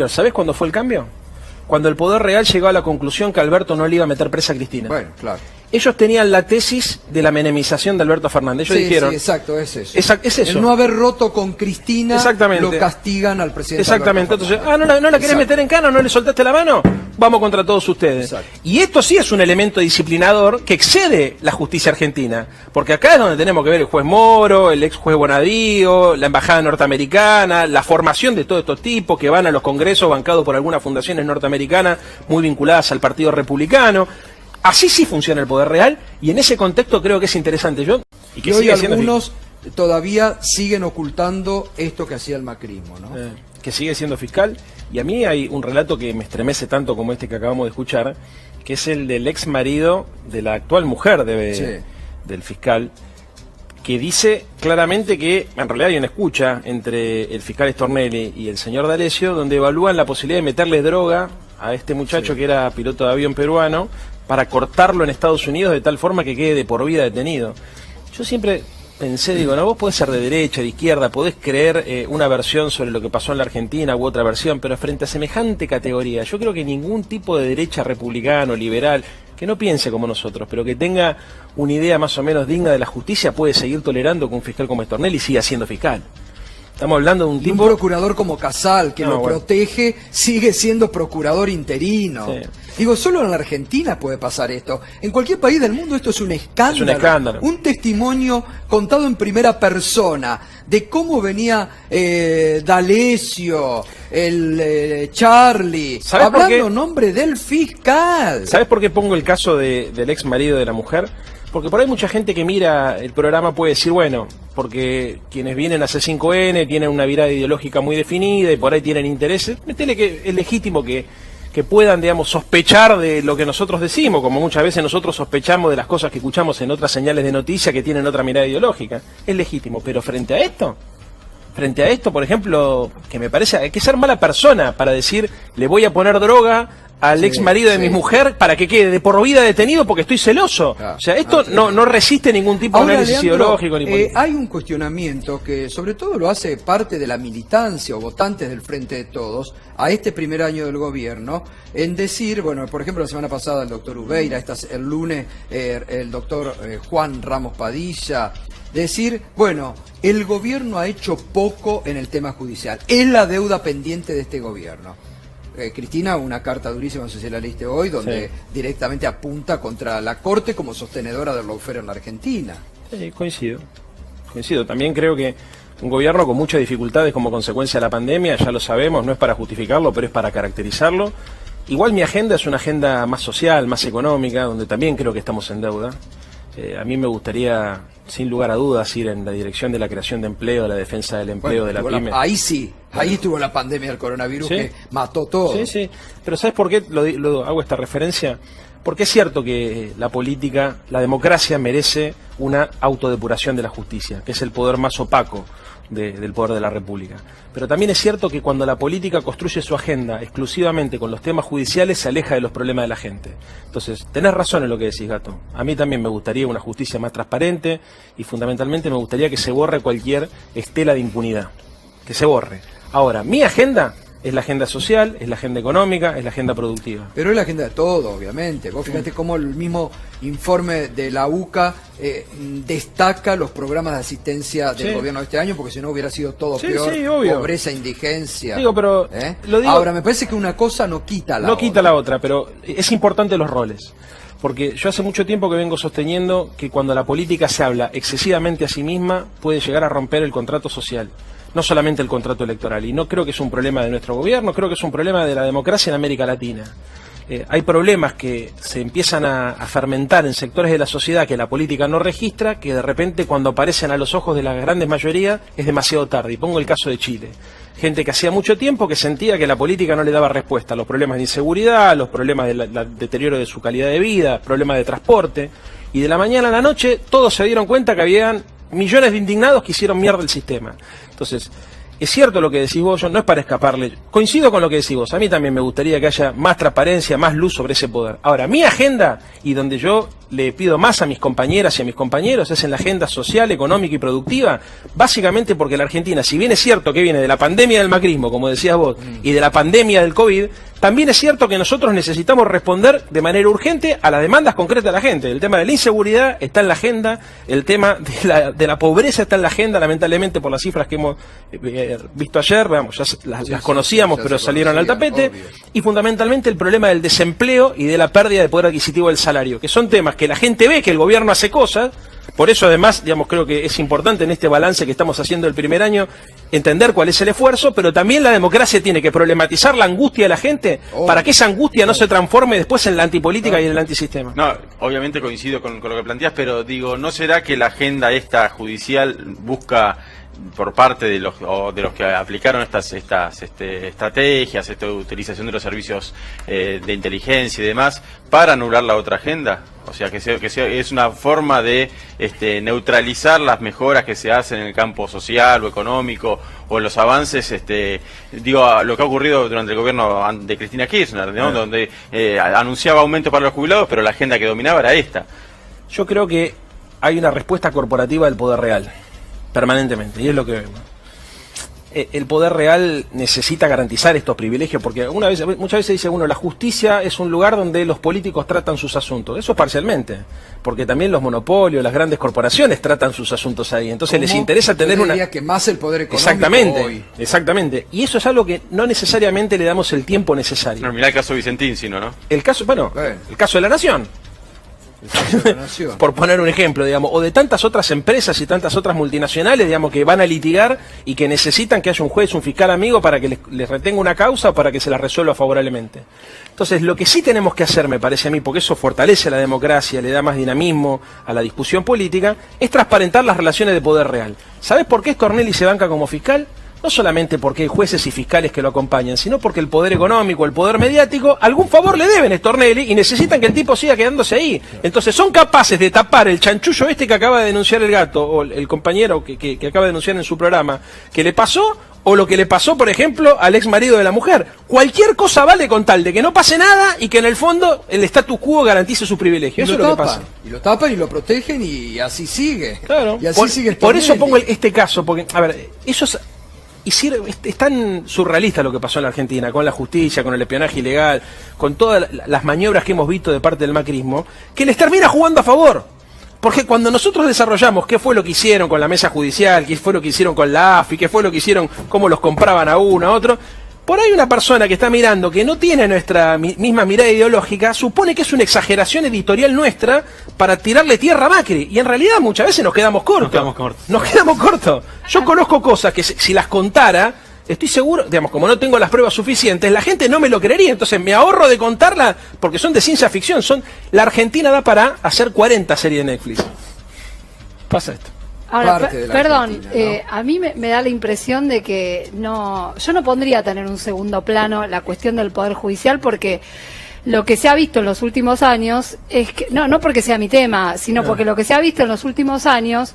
¿Sabés cuándo fue el cambio? Cuando el Poder Real llegó a la conclusión que Alberto no le iba a meter presa a Cristina. Bueno, claro. Ellos tenían la tesis de la menemización de Alberto Fernández. Ellos dijeron... Sí, exacto, es eso. Es eso. El no haber roto con Cristina lo castigan al presidente. Exactamente. Entonces, no la querés meter en cana, no le soltaste la mano, vamos contra todos ustedes. Exacto. Y esto sí es un elemento disciplinador que excede la justicia argentina. Porque acá es donde tenemos que ver el juez Moro, el ex juez Bonadío, la embajada norteamericana, la formación de todos estos tipos que van a los congresos bancados por algunas fundaciones norteamericanas muy vinculadas al Partido Republicano. Así sí funciona el Poder Real, y en ese contexto creo que es interesante. Y que hoy algunos todavía siguen ocultando esto que hacía el macrismo, ¿no? Que sigue siendo fiscal, y a mí hay un relato que me estremece tanto como este que acabamos de escuchar, que es el del ex marido de la actual mujer del fiscal, que dice claramente que en realidad hay una escucha entre el fiscal Stornelli y el señor D'Alessio, donde evalúan la posibilidad de meterle droga a este muchacho que era piloto de avión peruano, para cortarlo en Estados Unidos de tal forma que quede de por vida detenido. Yo siempre pensé, digo, no, vos podés ser de derecha, de izquierda, podés creer una versión sobre lo que pasó en la Argentina u otra versión, pero frente a semejante categoría, yo creo que ningún tipo de derecha republicano, liberal, que no piense como nosotros, pero que tenga una idea más o menos digna de la justicia, puede seguir tolerando que un fiscal como Stornelli siga siendo fiscal. Estamos hablando de un tipo... Un procurador como Casal, que lo protege, sigue siendo procurador interino. Sí. Digo, solo en la Argentina puede pasar esto. En cualquier país del mundo esto es un escándalo. Es un escándalo. Un testimonio contado en primera persona de cómo venía D'Alessio, el Charlie, hablando en nombre del fiscal. ¿Sabes por qué pongo el caso del ex marido de la mujer? Porque por ahí mucha gente que mira el programa puede decir, bueno, porque quienes vienen a C5N tienen una virada ideológica muy definida y por ahí tienen intereses, metele que es legítimo que puedan, digamos, sospechar de lo que nosotros decimos, como muchas veces nosotros sospechamos de las cosas que escuchamos en otras señales de noticia que tienen otra mirada ideológica. Es legítimo, pero frente a esto, por ejemplo, que me parece, hay que ser mala persona para decir, le voy a poner droga al ex marido de mi mujer para que quede de por vida detenido porque estoy celoso. O sea, esto no resiste ningún tipo de análisis ideológico ni político. Hay un cuestionamiento que sobre todo lo hace parte de la militancia o votantes del Frente de Todos a este primer año del gobierno, en decir, bueno, por ejemplo, la semana pasada el doctor Ubeira, el lunes el doctor Juan Ramos Padilla, decir, bueno, el gobierno ha hecho poco en el tema judicial, es la deuda pendiente de este gobierno. Cristina, una carta durísima, no sé si la leíste hoy, donde directamente apunta contra la Corte como sostenedora del lawfare en la Argentina. Coincido. También creo que un gobierno con muchas dificultades como consecuencia de la pandemia, ya lo sabemos, no es para justificarlo, pero es para caracterizarlo. Igual mi agenda es una agenda más social, más económica, donde también creo que estamos en deuda. A mí me gustaría, sin lugar a dudas, ir en la dirección de la creación de empleo, la defensa del empleo, de la pyme. Ahí sí, ahí estuvo la pandemia del coronavirus que mató todo. Sí. Pero ¿sabes por qué lo hago esta referencia? Porque es cierto que la política, la democracia merece una autodepuración de la justicia, que es el poder más opaco del poder de la República. Pero también es cierto que cuando la política construye su agenda exclusivamente con los temas judiciales, se aleja de los problemas de la gente. Entonces, tenés razón en lo que decís, Gato. A mí también me gustaría una justicia más transparente y fundamentalmente me gustaría que se borre cualquier estela de impunidad. Que se borre. Ahora, mi agenda es la agenda social, es la agenda económica, es la agenda productiva. Pero es la agenda de todo, obviamente. Vos fíjate cómo el mismo informe de la UCA destaca los programas de asistencia del gobierno de este año, porque si no hubiera sido todo peor, pobreza, indigencia. Pero ahora, me parece que una cosa no quita la otra. No quita la otra, pero es importante los roles. Porque yo hace mucho tiempo que vengo sosteniendo que cuando la política se habla excesivamente a sí misma, puede llegar a romper el contrato social. No solamente el contrato electoral, y no creo que es un problema de nuestro gobierno, creo que es un problema de la democracia en América Latina. Hay problemas que se empiezan a fermentar en sectores de la sociedad que la política no registra, que de repente cuando aparecen a los ojos de la grandes mayoría es demasiado tarde. Y pongo el caso de Chile. Gente que hacía mucho tiempo que sentía que la política no le daba respuesta a los problemas de inseguridad, a los problemas del deterioro de su calidad de vida, problemas de transporte, y de la mañana a la noche todos se dieron cuenta que habían millones de indignados que hicieron mierda el sistema. Entonces, es cierto lo que decís vos, yo no es para escaparle, coincido con lo que decís vos, a mí también me gustaría que haya más transparencia, más luz sobre ese poder. Ahora, mi agenda, y donde yo le pido más a mis compañeras y a mis compañeros, es en la agenda social, económica y productiva, básicamente porque la Argentina, si bien es cierto que viene de la pandemia del macrismo, como decías vos, y de la pandemia del COVID, también es cierto que nosotros necesitamos responder de manera urgente a las demandas concretas de la gente. El tema de la inseguridad está en la agenda, el tema de la pobreza está en la agenda, lamentablemente por las cifras que hemos visto ayer, vamos, ya las conocíamos, pero salieron al tapete, obvio. Y fundamentalmente el problema del desempleo y de la pérdida de poder adquisitivo del salario, que son temas que la gente ve que el gobierno hace cosas. Por eso, además, digamos, creo que es importante en este balance que estamos haciendo el primer año entender cuál es el esfuerzo, pero también la democracia tiene que problematizar la angustia de la gente para que esa angustia no se transforme después en la antipolítica y en el antisistema. No, obviamente coincido con lo que planteas, pero digo, ¿no será que la agenda esta judicial busca por parte de los que aplicaron estas estrategias, esta utilización de los servicios de inteligencia y demás, para anular la otra agenda? O sea, que es una forma de neutralizar las mejoras que se hacen en el campo social o económico o en los avances, digo, lo que ha ocurrido durante el gobierno de Cristina Kirchner, ¿no? Donde anunciaba aumento para los jubilados, pero la agenda que dominaba era esta. Yo creo que hay una respuesta corporativa del poder real, permanentemente, y es lo que vemos. El poder real necesita garantizar estos privilegios, porque muchas veces dice uno, la justicia es un lugar donde los políticos tratan sus asuntos. Eso es parcialmente, porque también los monopolios, las grandes corporaciones tratan sus asuntos ahí. Entonces les interesa tener una... que más el poder económico exactamente, hoy. Exactamente. Y eso es algo que no necesariamente le damos el tiempo necesario. No, mirá el caso Vicentín, sino, ¿no? El caso de la Nación. Por poner un ejemplo, digamos, o de tantas otras empresas y tantas otras multinacionales, digamos, que van a litigar y que necesitan que haya un juez, un fiscal amigo para que les retenga una causa o para que se la resuelva favorablemente. Entonces, lo que sí tenemos que hacer, me parece a mí, porque eso fortalece la democracia, le da más dinamismo a la discusión política, es transparentar las relaciones de poder real. ¿Sabés por qué Stornelli se banca como fiscal? No solamente porque hay jueces y fiscales que lo acompañan, sino porque el poder económico, el poder mediático, algún favor le deben a Stornelli y necesitan que el tipo siga quedándose ahí. Entonces son capaces de tapar el chanchullo que acaba de denunciar el gato, o el compañero que acaba de denunciar en su programa, que le pasó, o lo que le pasó, por ejemplo, al ex marido de la mujer. Cualquier cosa vale con tal de que no pase nada y que en el fondo el status quo garantice su privilegio. Eso es lo que pasa. Y lo tapan y lo protegen y así sigue. Claro. Y así sigue el por eso pongo este caso, porque, a ver, eso es tan surrealista lo que pasó en la Argentina, con la justicia, con el espionaje ilegal, con todas las maniobras que hemos visto de parte del macrismo, que les termina jugando a favor. Porque cuando nosotros desarrollamos qué fue lo que hicieron con la mesa judicial, qué fue lo que hicieron con la AFI, qué fue lo que hicieron, cómo los compraban a uno, a otro, por ahí una persona que está mirando, que no tiene nuestra misma mirada ideológica, supone que es una exageración editorial nuestra para tirarle tierra a Macri. Y en realidad muchas veces nos quedamos cortos. Nos quedamos cortos. Yo conozco cosas que si las contara, estoy seguro, digamos, como no tengo las pruebas suficientes, la gente no me lo creería. Entonces me ahorro de contarla porque son de ciencia ficción. La Argentina da para hacer 40 series de Netflix. Pasa esto. Ahora, perdón, ¿no? A mí me da la impresión de que yo no pondría tener un segundo plano la cuestión del Poder Judicial, porque lo que se ha visto en los últimos años es que, no porque sea mi tema, sino porque lo que se ha visto en los últimos años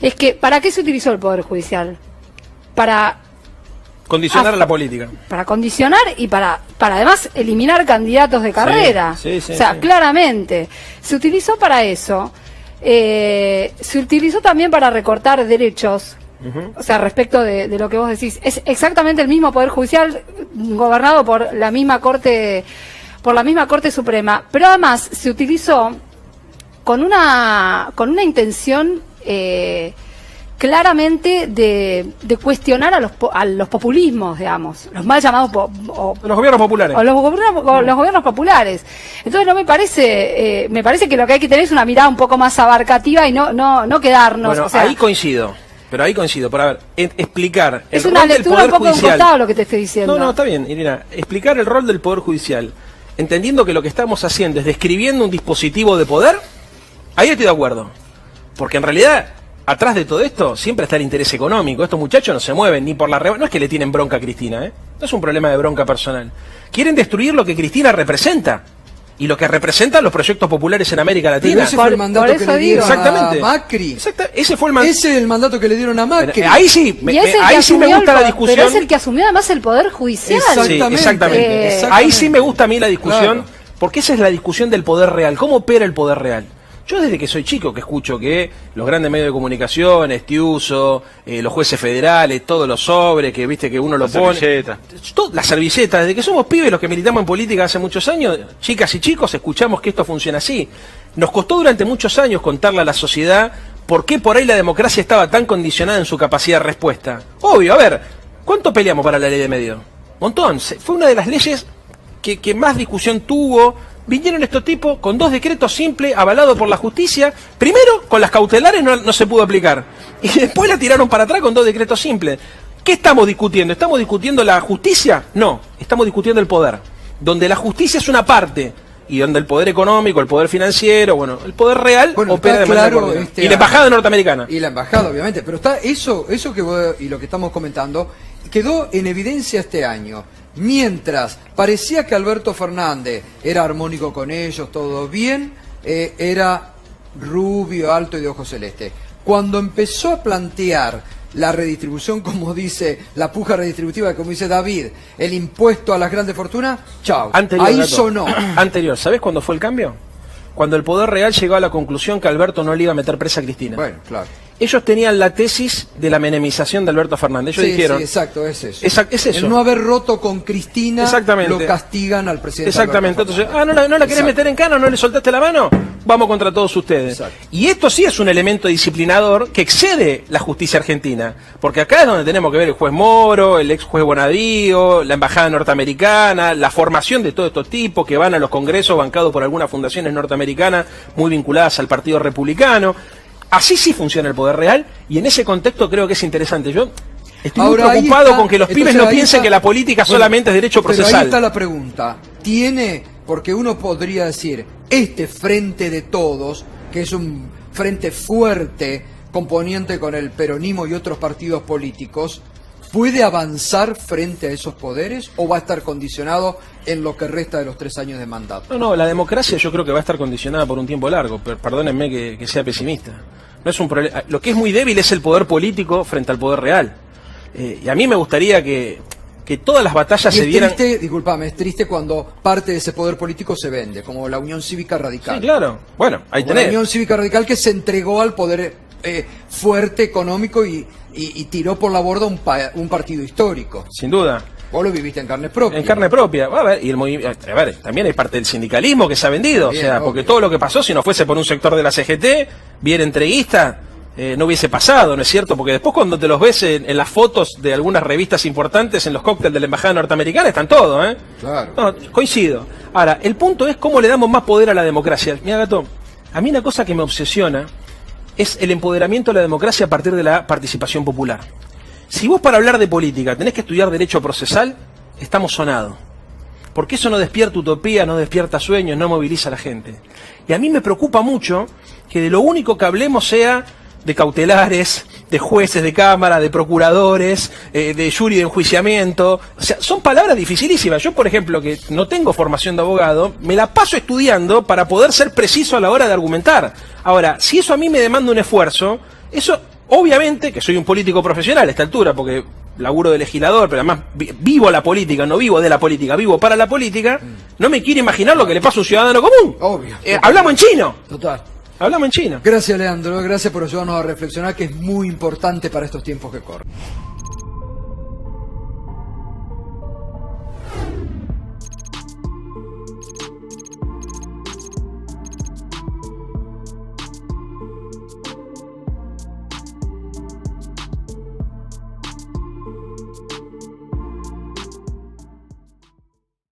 es que, ¿para qué se utilizó el Poder Judicial? Para condicionar a la política. Para condicionar y para además eliminar candidatos de carrera. Sí, o sea, claramente, se utilizó para eso. Se utilizó también para recortar derechos, o sea, respecto de lo que vos decís. Es exactamente el mismo Poder Judicial gobernado por la misma Corte Suprema, pero además se utilizó con una intención claramente de cuestionar a los populismos, digamos, los mal llamados los gobiernos populares. Los gobiernos populares. Entonces me parece que lo que hay que tener es una mirada un poco más abarcativa y no quedarnos. Bueno, o sea, ahí coincido. Pero ahí coincido, por explicar el es una rol del lectura Poder un poco Judicial. encostado lo que te estoy diciendo. No, está bien, Irina. Explicar el rol del Poder Judicial, entendiendo que lo que estamos haciendo es describiendo un dispositivo de poder, ahí estoy de acuerdo. Porque en realidad, atrás de todo esto, siempre está el interés económico. Estos muchachos no se mueven ni por la no es que le tienen bronca a Cristina, no es un problema de bronca personal. Quieren destruir lo que Cristina representa. y lo que representan los proyectos populares en América Pero Latina. ese fue el mandato que le dieron Exactamente. a Macri. Ese fue el mandato. Ese es el mandato que le dieron a Macri. Ahí sí, ahí sí me gusta la discusión. Pero es el que asumió además el poder judicial. Exactamente. Sí, exactamente. Ahí sí me gusta a mí la discusión, Claro. porque esa es la discusión del poder real. ¿Cómo opera el poder real? Yo desde que soy chico que escucho que los grandes medios de comunicación, Estiuso, los jueces federales, todos los sobres, que viste que uno lo pone. Las servilletas, desde que somos pibes, los que militamos en política hace muchos años, chicas y chicos, escuchamos que esto funciona así. Nos costó durante muchos años contarle a la sociedad por qué por ahí la democracia estaba tan condicionada en su capacidad de respuesta. Obvio, a ver, ¿cuánto peleamos para la ley de medios? Montón. Fue una de las leyes que más discusión tuvo. Vinieron estos tipos con 2 decretos simples, avalados por la justicia. Primero, con las cautelares no se pudo aplicar. Y después la tiraron para atrás con 2 decretos simples. ¿Qué estamos discutiendo? ¿Estamos discutiendo la justicia? No, estamos discutiendo el poder. Donde la justicia es una parte, y donde el poder económico, el poder financiero, bueno, el poder real opera de manera coordinada. Y la embajada norteamericana. Y la embajada, obviamente. Pero está eso que vos, y lo que estamos comentando, quedó en evidencia este año. Mientras parecía que Alberto Fernández era armónico con ellos, todo bien, era rubio, alto y de ojos celeste. Cuando empezó a plantear la redistribución, como dice, la puja redistributiva, como dice David, el impuesto a las grandes fortunas, chao, ahí sonó. Anterior, ¿sabés cuándo fue el cambio? Cuando el poder real llegó a la conclusión que Alberto no le iba a meter presa a Cristina. Bueno, claro. Ellos tenían la tesis de la menemización de Alberto Fernández. Ellos dijeron... Sí, exacto, es eso. Es eso. El no haber roto con Cristina, lo castigan al presidente. Exactamente. Entonces, no la querés meter en cana, no le soltaste la mano, vamos contra todos ustedes. Exacto. Y esto sí es un elemento disciplinador que excede la justicia argentina. Porque acá es donde tenemos que ver el juez Moro, el ex juez Bonadío, la embajada norteamericana, la formación de todos estos tipos que van a los congresos bancados por algunas fundaciones norteamericanas muy vinculadas al Partido Republicano. Así sí funciona el poder real, y en ese contexto creo que es interesante. Yo estoy muy preocupado con que los pibes no piensen que la política solamente es derecho procesal. Pero ahí está la pregunta. Porque uno podría decir, este frente de todos, que es un frente fuerte, componiente con el peronismo y otros partidos políticos, ¿puede avanzar frente a esos poderes o va a estar condicionado en lo que resta de los 3 años de mandato? No, la democracia yo creo que va a estar condicionada por un tiempo largo, pero perdónenme que sea pesimista. No es un problema. Lo que es muy débil es el poder político frente al poder real. Y a mí me gustaría que todas las batallas se dieran... Disculpame, es triste cuando parte de ese poder político se vende, como la Unión Cívica Radical. Sí, claro. Bueno, ahí tenés. La Unión Cívica Radical que se entregó al poder fuerte económico y tiró por la borda un partido histórico. Sin duda. Vos lo viviste en carne propia. En carne propia. A ver, y también hay parte del sindicalismo que se ha vendido. También, o sea, porque todo lo que pasó, si no fuese por un sector de la CGT, bien entreguista, no hubiese pasado, ¿no es cierto? Porque después cuando te los ves en las fotos de algunas revistas importantes, en los cócteles de la embajada norteamericana, están todos, ¿eh? Claro. No, coincido. Ahora, el punto es cómo le damos más poder a la democracia. Mira, Gato, a mí una cosa que me obsesiona es el empoderamiento de la democracia a partir de la participación popular. Si vos para hablar de política tenés que estudiar derecho procesal, estamos sonados. Porque eso no despierta utopía, no despierta sueños, no moviliza a la gente. Y a mí me preocupa mucho que de lo único que hablemos sea de cautelares, de jueces de cámara, de procuradores, de jury de enjuiciamiento. O sea, son palabras dificilísimas. Yo, por ejemplo, que no tengo formación de abogado, me la paso estudiando para poder ser preciso a la hora de argumentar. Ahora, si eso a mí me demanda un esfuerzo, eso... Obviamente, que soy un político profesional a esta altura, porque laburo de legislador, pero además vivo la política, no vivo de la política, vivo para la política, no me quiero imaginar lo que le pasa a un ciudadano común. Obvio. Hablamos en chino. Total. Hablamos en chino. Gracias, Leandro. Gracias por ayudarnos a reflexionar, que es muy importante para estos tiempos que corren.